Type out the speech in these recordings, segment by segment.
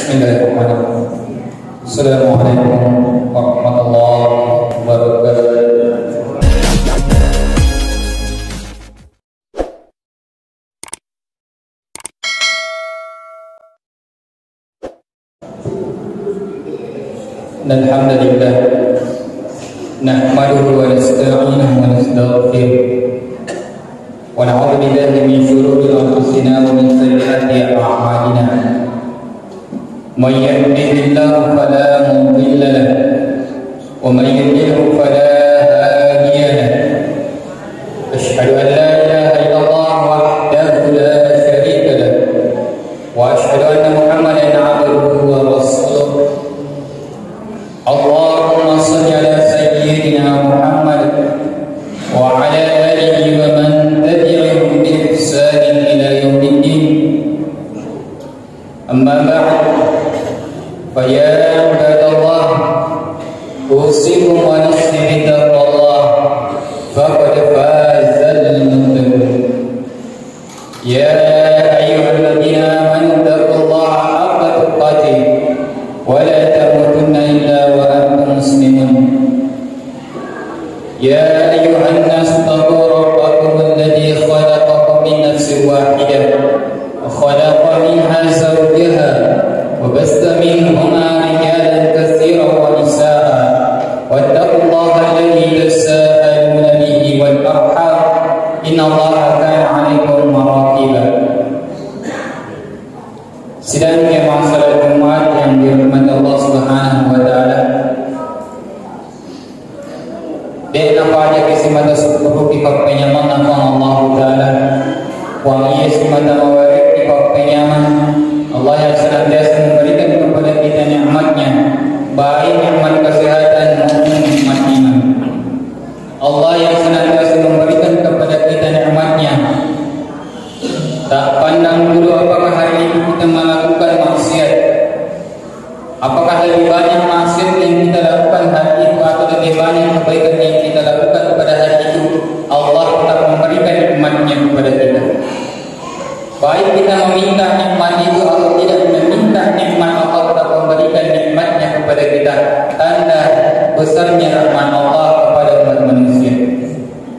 Bismillahirrahmanirrahim. Assalamualaikum warahmatullahi wabarakatuh. Alhamdulillah, nahmaduhu wa nasta'inuhu wa nastaghfiruh wa na'udzu billahi min shururi anfusina wa min sayyiati a'malina. من يهده الله فلا مضل له ومن يضلل فلا هادي له أشهد أن لا إله إلا الله وحده لا شريك له وأشهد أن محمدا عبده ورسوله اللهم صل على سيدنا محمد وعلى آله ومن تبعهم بإحسان إلى يوم الدين أما بعد فيا عباد الله أوصيكم ونفسي بتقوى الله فقد فاز المتقون يا أيها الذين آمنوا اتقوا الله حق تقاته ولا تموتن إلا وأنتم مسلمون يا أيها الناس اتقوا ربكم الذي خلقكم من نفس واحدة وخلق منها زوجها وبث منهما رجالا كثيرا ونساء واتقوا الله الذي تساءلون به والأرحام إن الله كان عليكم رقيبا. Sidang yang masyarakat umat yang dirahmati Allah Subhanahu wa taala. Dan apa aja kesimata suku kita penyaman Allah taala. Wa yasmata mawarid kita penyaman Allah yang senantiasa memberikan kepada kita nikmatnya, baik nikmat kesehatan maupun nikmat iman. Allah yang senantiasa memberikan kepada kita nikmatnya, tak pandang dulu apakah hari ini kita melakukan maksiat, apakah lebih banyak maksiat yang kita lakukan hari itu atau lebih banyak kebaikan yang kita lakukan pada hari itu. Allah tetap memberikan nikmatnya kepada kita. Baik kita meminta nikmat itu atau tidak meminta nikmat, Allah tetap memberikan nikmatnya kepada kita. Tanda besarnya rahmat Allah kepada umat manusia.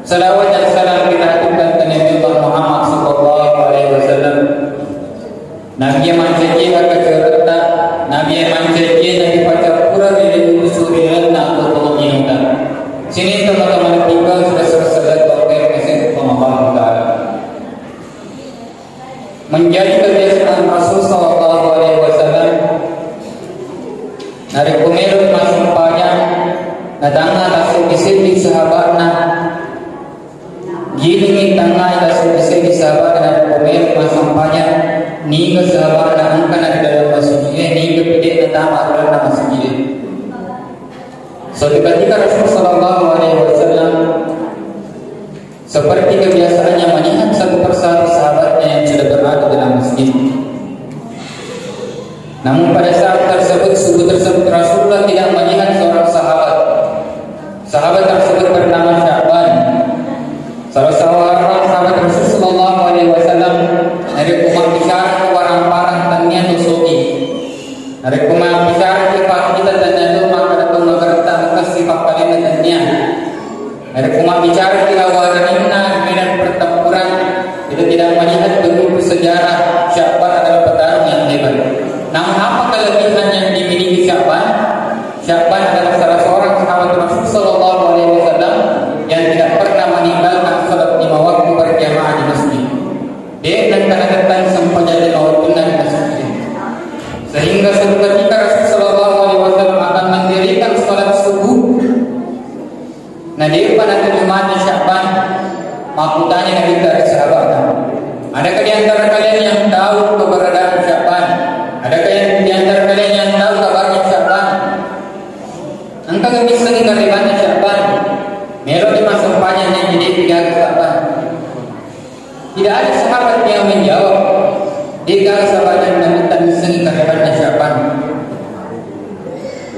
Salawat dan salam kita aturkan ke Nabi Muhammad sallallahu alaihi wasallam. Nabi yang menjadi kecerita, Nabi yang menjadi dari pura dari usuri rana atau penyinta. Sini teman-teman tinggal sudah selesai waktu yang Allah Taala. Menjadi kebiasaan Rasul sallallahu alaihi wasallam dari pemilu masuk panjang datanglah Rasul disini sahabatnya giling tengah Rasul disini sahabat dan pemilu masuk panjang ni ke sahabat dan angkat di dalam masjid ni ke pidek datang dalam masjid. So ketika Rasul sallallahu alaihi wasallam seperti kebiasaannya melihat satu persatu sahabatnya yang sudah berada dalam masjid. Namun pada saat tersebut, subuh tersebut Rasulullah tidak melihat seorang sahabat. Sahabat tersebut bernama Sya'ban. Salah seorang sahabat Rasul sallallahu alaihi wasallam dari umat bicara warang-warang tanya nusuki. Dari umat bicara sifat kita dan itu maka datang mengerti atas sifat kalian tanya. Dari umat bicara tidak waranina medan pertempuran itu tidak melihat begitu sejarah Sya'ban adalah petarung yang hebat. Namun apa kelebihan yang dimiliki Sya'ban? Sya'ban adalah salah seorang sahabat Rasul sallallahu alaihi wasallam yang tidak pernah meninggalkan salat 5 waktu berjamaah di masjid. Dia dan kadang-kadang sempatnya di waktu di masjid. Sehingga suatu ketika Rasul sallallahu alaihi wasallam akan mendirikan salat subuh. Nah, dia pada kejemaah Sya'ban, aku tanya Nabi dari sahabatnya, adakah di antara kalian yang tahu keberadaan Sya'ban? Adakah yang di antara kalian yang tahu kabarnya Sya'ban? Engkau tak bisa dikaribannya Sya'ban. Melo di masa panjangnya jadi 3 Sya'ban. Tidak ada sahabat yang menjawab. Dia sahabat yang Nabi tak bisa dikaribannya Sya'ban.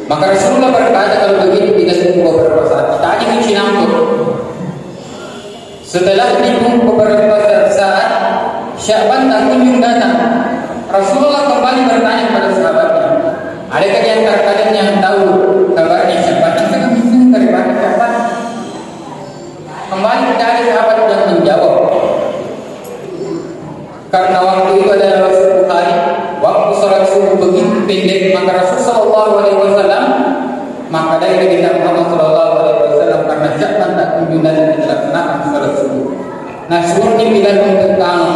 Maka Rasulullah berkata kalau begitu kita tunggu beberapa saat. Kita aja kunci nambut. Setelah ditunggu beberapa saat, Sya'ban tak kunjung datang. Rasulullah kembali bertanya kepada sahabat, yang tahu kabarnya Sya'ban. Kita bingung dari mana Sya'ban. Kembali dari sahabat yang menjawab. Karena waktu itu adalah subuh hari, waktu salat subuh begitu pendek, maka Rasulullah Shallallahu Alaihi Wasallam, maka dari kita Muhammad Shallallahu Alaihi Wasallam karena Sya'ban tak kunjung dan dilaksanakan salat subuh. Nah, suruhnya Bilal untuk kamu.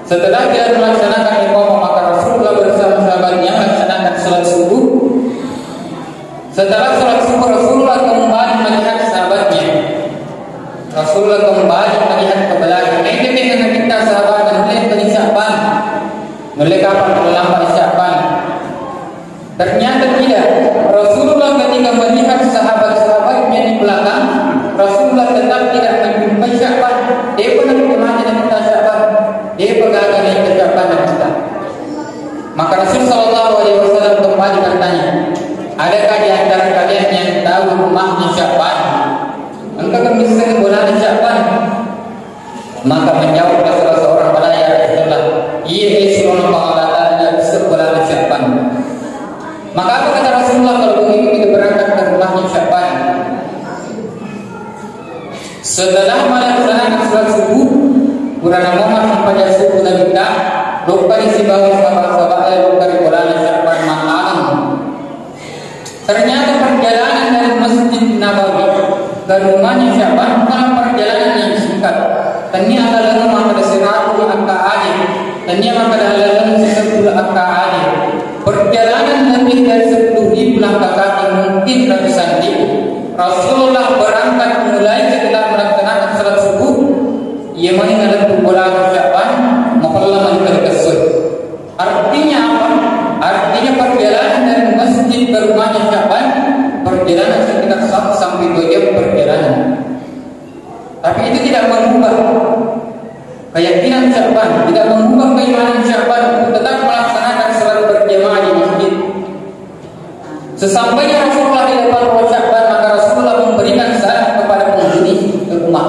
Setelah Bilal melaksanakan iqamah, maka Rasulullah bersama sahabatnya melaksanakan salat subuh. Setelah salat subuh, Rasulullah kembali melihat sahabatnya. Rasulullah kembali melihat ke belakang. Ini dengan kita sahabat dan melihat ke Sya'ban. Mulai kapan terlambat Sya'ban? Ternyata tidak. Rasulullah ketika melihat sahabat-sahabatnya di belakang, Rasulullah tetap tidak menjumpai Sya'ban. Dia pernah kemana dengan kita Sya'ban? Dia pegang dengan kita Sya'ban dan kita. Maka Rasulullah Shallallahu Alaihi Wasallam kembali bertanya, adakah di antara kalian yang tahu rumahnya Sya'ban? Engkau kan bisa bulan Sya'ban. Maka menjawablah salah seorang balaya Rasulullah, iya Rasulullah Allah Taala bisa bulan Sya'ban. Maka apa kata Rasulullah kalau begitu kita berangkat ke rumahnya Sya'ban? Setelah melaksanakan salat subuh, kurang momen pada subuh Nabi kita, lupa isi bawah sahabat-sahabat lupa di bulan Sya'ban malam. Ternyata perjalanan dari Masjid Nabawi ke rumahnya Sya'ban bukan perjalanan yang singkat. Tanya adalah rumah pada 100 angka-alif. Tanya maka adalah 10 angka-alif. Perjalanan lebih dari 10.000 langkah kaki, mungkin ratusan ribu. Rasulullah berangkat mulai setelah melaksanakan salat subuh. Ia meninggalkan bulan Sya'ban, mukallam al-kasur. Artinya apa? Artinya perjalanan dari masjid ke rumahnya Sya'ban perjalanan sekitar 1 sampai 2 jam perjalanan. Tapi itu tidak mengubah keyakinan Sya'ban, tidak mengubah keimanan Sya'ban untuk tetap melaksanakan salat berjamaah di masjid. Sesampainya Rasulullah di depan rumah Sya'ban, maka Rasulullah memberikan salam kepada penghuni rumah.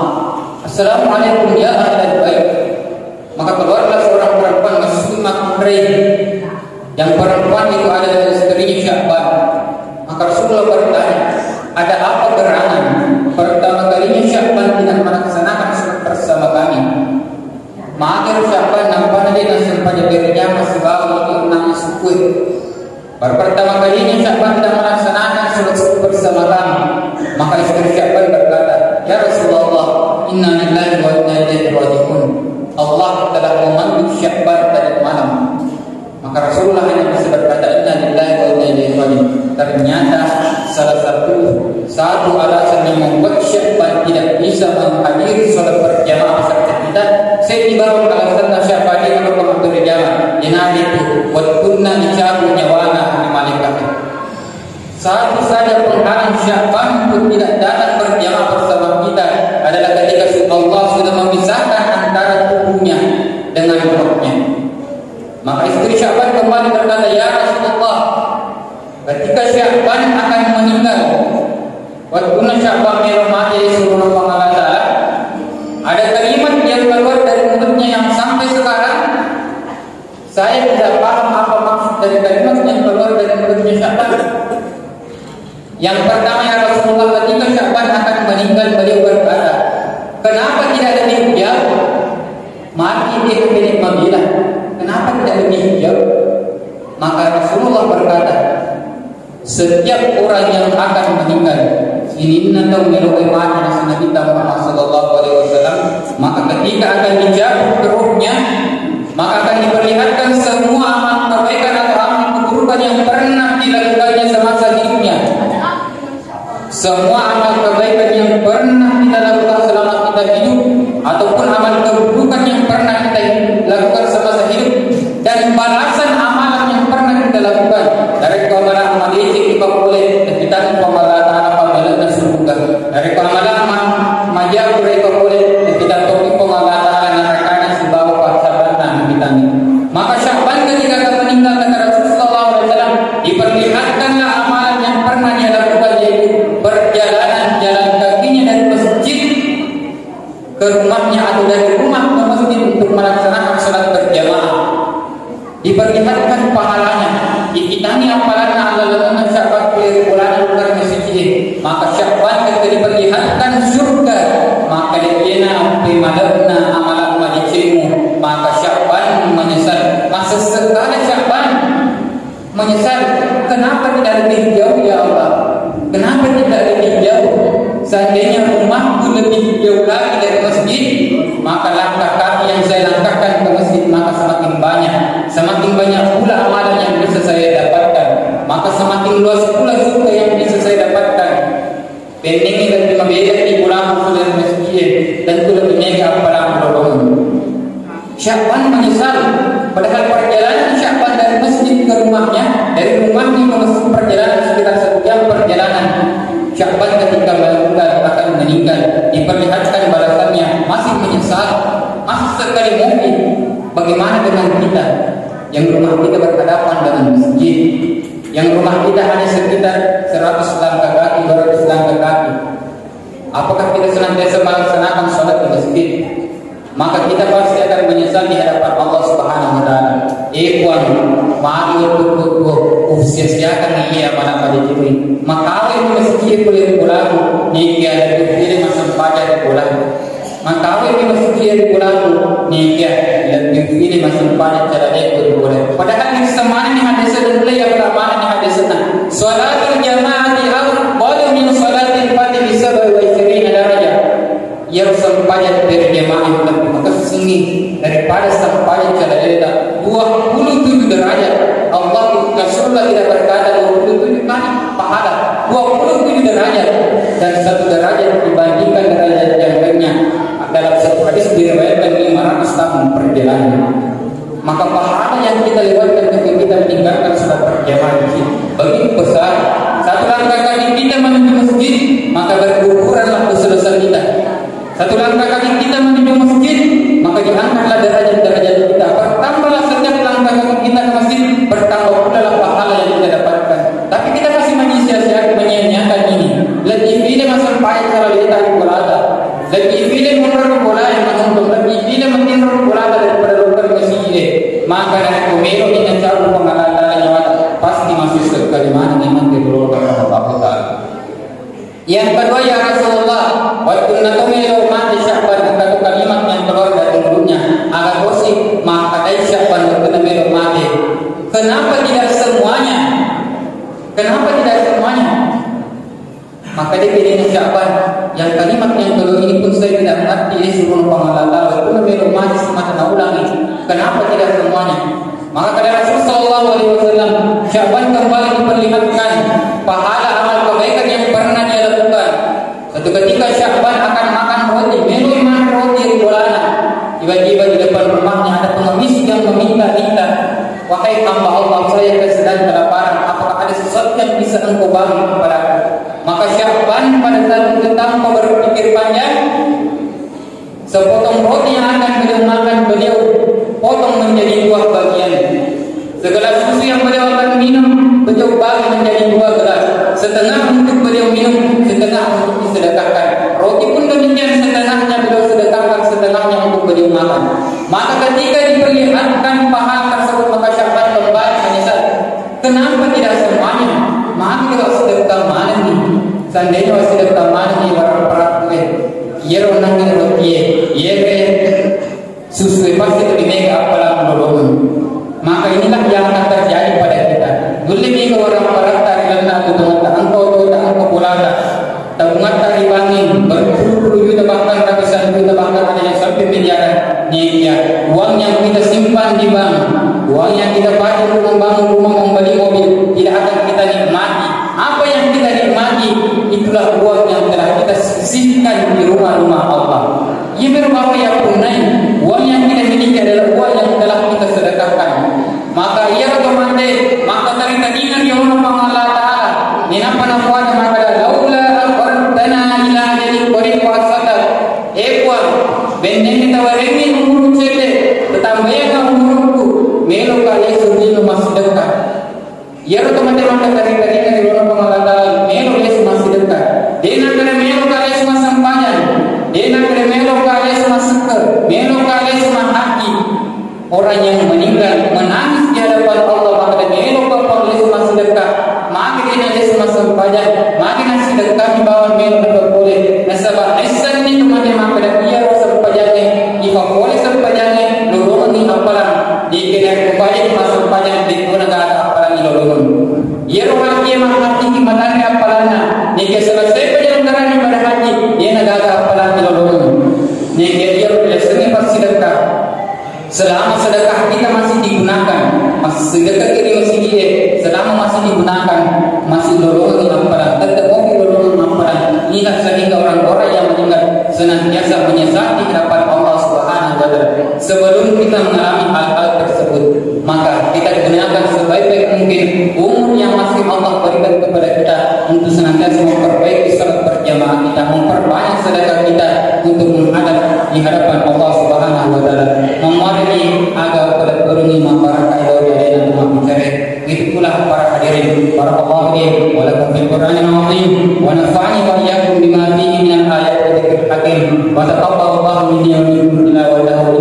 Assalamualaikum ya ahlal bait. Maka keluarlah seorang perempuan Mas'umah Qurain. Yang perempuan itu adalah istrinya Sya'ban. Maka Rasulullah bertanya, ada apa gerangan? Pertama kalinya Sya'ban tidak melaksanakan salat bersama kami. Maka Sya'ban nampaknya dia nasib pada dirinya masih bawa untuk nangis sukut. Pertama kalinya Sya'ban tidak melaksanakan salat subuh bersama kami. Maka istri Sya'ban berkata, ya Rasulullah, inna lillahi wa inna ilaihi raji'un. Allah telah memanggil Sya'ban tadi malam. Maka Rasulullah hanya bisa berkata, inna lillahi wa inna ilaihi raji'un. Ternyata salah satu alasan yang membuat Sya'ban tidak bisa menghadiri salat berjamaah beserta kita, saya dibawa ke alasan Sya'ban ini untuk berjamaah. Jenari itu buat kunna dicabu nyawana di malaikat. Satu saja penghalang Sya'ban untuk tidak datang berjamaah bersama kita adalah ketika Allah sudah memisahkan antara tubuhnya dengan rohnya. Maka istri Sya'ban kembali berkata, ya Rasulullah, ketika Sya'ban akan meninggal, waktu Sya'ban meromati suruh Allah Ta'ala, ada kalimat yang keluar dari mulutnya yang sampai sekarang saya tidak paham apa maksud dari kalimat yang keluar dari mulutnya Sya'ban. Yang pertama, ya Rasulullah, ketika Sya'ban akan meninggal, beliau berkata, kenapa tidak ada hijab? Mati dia kepilih memilah. Kenapa tidak ada hijab? Maka Rasulullah berkata, setiap orang yang akan meninggal, ini tahu melalui mati Nabi kita Muhammad Sallallahu Alaihi Wasallam, maka ketika akan dijabut ke rohnya, maka akan diperlihatkan semua amal kebaikan atau amal keburukan yang pernah dilakukannya semasa hidupnya. Semua amal kebaikan yang pernah kita lakukan selama kita hidup, ataupun amal keburukan yang pernah kita lakukan semasa hidup, dan balasan amalan yang pernah kita lakukan. Dari amalan amal itu kita boleh kita amalan apabila dan surga. Dari amalan majau mereka boleh kita topik amalan neraka si bawa pasabana kita. Maka Sya'ban ketika akan meninggal menyesal, kenapa tidak lebih jauh ya Allah? Kenapa tidak lebih jauh? Seandainya rumahku lebih jauh lagi dari masjid, maka langkah kaki yang saya langkahkan ke masjid maka semakin banyak pula amalan yang bisa saya dapatkan, maka semakin luas pula surga yang bisa saya dapatkan. Pending lebih membeda di pulang dari masjid dan itu lebih mega pulang pulang. Syakban menyesal, padahal perjalanan Syakban dari masjid ke rumahnya, dari rumahnya ke masjid perjalanan sekitar 1 jam perjalanan. Syakban ketika akan meninggal, diperlihatkan balasannya, masih menyesal, masih sekali mungkin. Bagaimana dengan kita yang rumah kita berhadapan dengan masjid, yang rumah kita hanya sekitar 100 langkah kaki, 200 langkah kaki? Apakah kita senantiasa melaksanakan sholat di masjid? Maka kita pasti akan menyesal di hadapan Allah Subhanahu wa taala. Puan, mari untuk sia-siakan ia mana pada diri. Maka awal masjid boleh pulang, nikah dan diri masuk pajak pulang. Maka awal masjid pulang, nikah dan diri masuk pajak cara ekor boleh. Padahal ini semana ni hadis dan mulai yang pertama ni hadis na. Salatul jamaah di awal boleh min salatil fardhi bi 27 darajah. Yang sampaian dari jemaah yang lebih maka sesungguhnya daripada sampaian cara kita 27 derajat. Allah Rasulullah tidak berkata 27 kali pahala, 27 derajat, dan 1 derajat dibandingkan derajat yang lainnya. Dalam satu hadis diriwayatkan 500 tahun perjalanan. Maka pahala yang kita lewatkan ketika kita meninggalkan salat berjamaah ini begitu besar. 1 langkah kaki kita menuju masjid maka berguguranlah dosa-dosa kita. 1 langkah kaki kita menuju masjid maka diangkatlah derajat-derajat kita. Bertambahlah setiap langkah kaki kita ke masjid, bertambah pula pahala yang kita dapatkan. Tapi kita masih menyia-nyiakan ini. Lebih pilih masuk payah cara kita di bolada, lebih pilih menurut bola yang menonton, lebih pilih menurut bola daripada dokter masjid. Maka dari kumero ini jauh pengalaman nyawat pasti masih sekali mana memang diperlukan Allah Taala. Yang kedua ya Rasulullah, waktu nakumelo mati Syakban, satu kalimat yang keluar dari mulutnya agak gosip, maka dari Syakban waktu nakumelo mati. Kenapa tidak semuanya? Kenapa tidak semuanya? Maka dia pilih Syakban. Yang kalimat yang keluar ini pun saya tidak mengerti. Ini suruh pengalala waktu nakumelo mati semata ulangi. Kenapa tidak semuanya? Maka kata Rasul Sallallahu Alaihi Wasallam, Syakban kembali diperlihatkan pahala amal kebaikan yang pernah dia lakukan. Suatu ketika Syakban akan makan roti, minum roti di bolana. Tiba-tiba di depan rumahnya ada pengemis yang meminta-minta, wahai hamba Allah, saya sedang kelaparan. Apakah ada sesuatu yang bisa engkau bagi kepada aku? Maka Syakban pada saat itu tanpa berpikir panjang, sepotong roti yang akan beliau makan beliau potong menjadi 2 bagian. Segelas susu yang beliau akan minum beliau bagi menjadi 2 gelas. Setengah untuk beliau minum, setengah untuk disedekahkan. Roti pun demikian, setengahnya beliau sedekahkan, setengahnya untuk beliau makan. Maka ketika diperlihatkan pahala tersebut maka Syakban kembali menyesal. Kenapa tidak semuanya? Maka kita sedekah mana nih? Seandainya sedekah mana nih orang perak gue? Ia orang yang roti, ia susu pasti lebih mega apalah menolong. Maka inilah yang akan terjadi pada kita. Dulu mega orang perak tari rendah tutungan angkau pulada, tabungan tari bangin berpuluh-puluh juta bahkan ratusan juta bahkan ada yang sampai miliaran. Nih uang yang kita simpan di bank, uang yang kita pakai untuk membangun rumah, membeli mobil, tidak akan kita nikmati. Apa yang kita nikmati itulah uang yang telah kita sisihkan di rumah-rumah Allah. Ia berbahawa yang punai. Uang yang kita miliki adalah uang yang telah kita sedekahkan. Maka ia otomatis maka tadi ingat ya Allah Taala. Nina panamuan maka laula al-qur'ana ila jadi qori wasata. Puan benden kita warengi umur cete tetambaya umurku melo kali suri masih dekat. Ia otomatis maka tadi ingat ya Allah Taala melo masih dekat. Dena kena melo kali semua sampaian. Dena kena melo kali semua seker. Melo kali semua haki. Orang yang meninggal menangis di hadapan Allah maka dia lupa oleh semua sedekah. Maka dia ada semua sampaian. Maka nasi sedekah di bawah melo boleh. Nasabah isan ni teman-teman pada dia sampaiannya. Jika boleh sampaiannya lorong ni apalah. Dia kena kembali masuk sampaian di negara apalah ni lorong. sekarang masih digunakan, masih lorong amparan, tetap mobil lorong amparan. Ingat sehingga orang-orang yang meninggal senantiasa menyesal di hadapan Allah Subhanahu wa Ta'ala. Sebelum kita mengalami hal-hal tersebut, maka kita gunakan sebaik-baik mungkin umur yang masih Allah berikan kepada kita untuk senantiasa memperbaiki salat berjamaah kita, memperbanyak sedekah kita untuk menghadap di hadapan Allah Subhanahu wa Ta'ala. Memadai agar pada turuni masyarakat dari dan rumah bicara. Itu pula para hadirin, para Allah wa lakum fil Qur'anil azim wa nafa'ani wa iyyakum bima fihi minal ayati wa dzikril hakim wa taqabbalallahu minni wa minkum tilawatahu